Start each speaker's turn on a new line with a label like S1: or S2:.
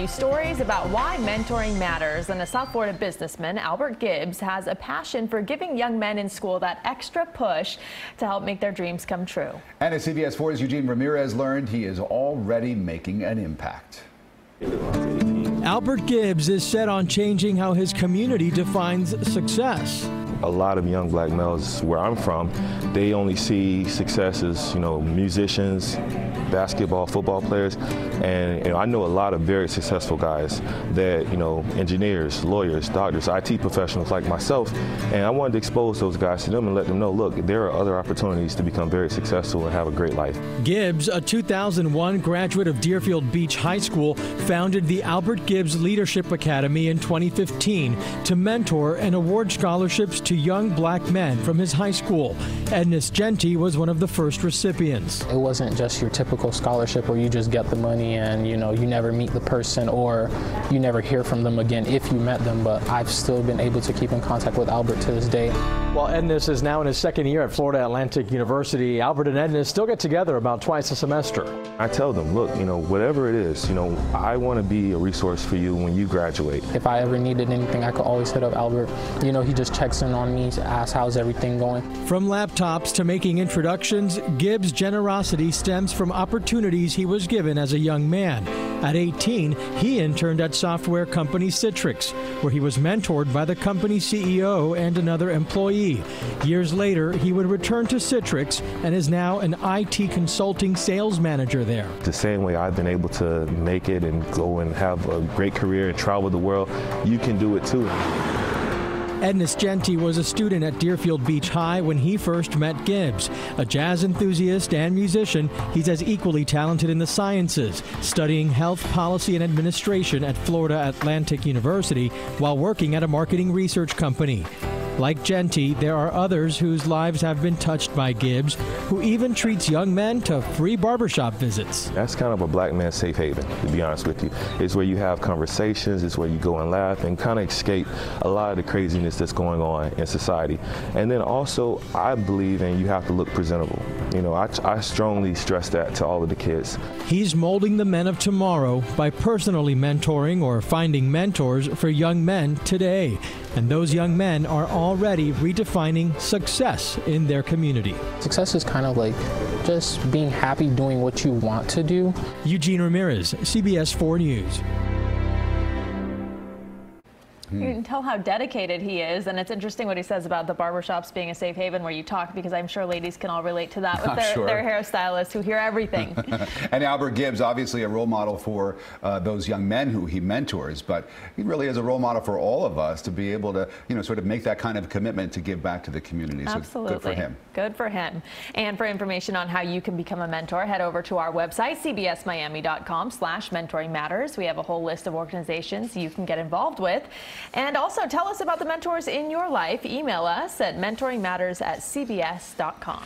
S1: you stories about why mentoring matters. And a South Florida businessman, Albert Gibbs, has a passion for giving young men in school that extra push to help make their dreams come true.
S2: And as CBS 4's Eugene Ramires learned, he is already making an impact.
S3: Albert Gibbs is set on changing how his community defines success.
S4: A lot of young black males where I'm from, they only see success as, musicians, basketball, football players. And I know a lot of very successful guys that, engineers, lawyers, doctors, IT professionals like myself. And I wanted to expose those guys to them and let them know, look, there are other opportunities to become very successful and have a great life.
S3: Gibbs, a 2001 graduate of Deerfield Beach High School, founded the Albert Gibbs Leadership Academy in 2015 to mentor and award scholarships to young black men from his high school. Ednis Genti was one of the first recipients.
S5: It wasn't just your typical scholarship where you just get the money and you never meet the person or you never hear from them again if you met them, but I've still been able to keep in contact with Albert to this day.
S6: Well, Ednis is now in his second year at Florida Atlantic University. Albert and Ednis still get together about twice a semester.
S4: I tell them, look, whatever it is, I want to be a resource for you when you graduate.
S5: If I ever needed anything, I could always hit up Albert. He just checks in on me, asks how's everything going.
S3: From laptops to making introductions, Gibbs' generosity stems from opportunities he was given as a young man. At 18, he interned at software company Citrix, where he was mentored by the company's CEO and another employee. Years later, he would return to Citrix and is now an IT consulting sales manager there.
S4: The same way I've been able to make it and go and have a great career and travel the world, you can do it too.
S3: Ednis Genti was a student at Deerfield Beach High when he first met Gibbs. A jazz enthusiast and musician, he's as equally talented in the sciences, studying health policy and administration at Florida Atlantic University while working at a marketing research company. Like Genti, there are others whose lives have been touched by Gibbs, who even treats young men to free barbershop visits.
S4: That's kind of a black man's safe haven, to be honest with you. It's where you have conversations, it's where you go and laugh and kind of escape a lot of the craziness that's going on in society. And then also, I believe you have to look presentable. I strongly stress that to all of the kids.
S3: He's molding the men of tomorrow by personally mentoring or finding mentors for young men today. And those young men are already redefining success in their community.
S5: Success is kind of like just being happy doing what you want to do.
S3: Eugene Ramires, CBS 4 News.
S1: You can tell how dedicated he is, and it's interesting what he says about the barbershops being a safe haven where you talk, because I'm sure ladies can all relate to that with their hairstylists who hear everything.
S2: And Albert Gibbs, obviously a role model for those young men who he mentors, but he really is a role model for all of us to be able to, sort of make that kind of commitment to give back to the community.
S1: Absolutely.
S2: So good for him.
S1: Good for him. And for information on how you can become a mentor, head over to our website, cbsmiami.com/mentoring matters. We have a whole list of organizations you can get involved with. And also tell us about the mentors in your life. Email us at mentoringmatters@cbs.com.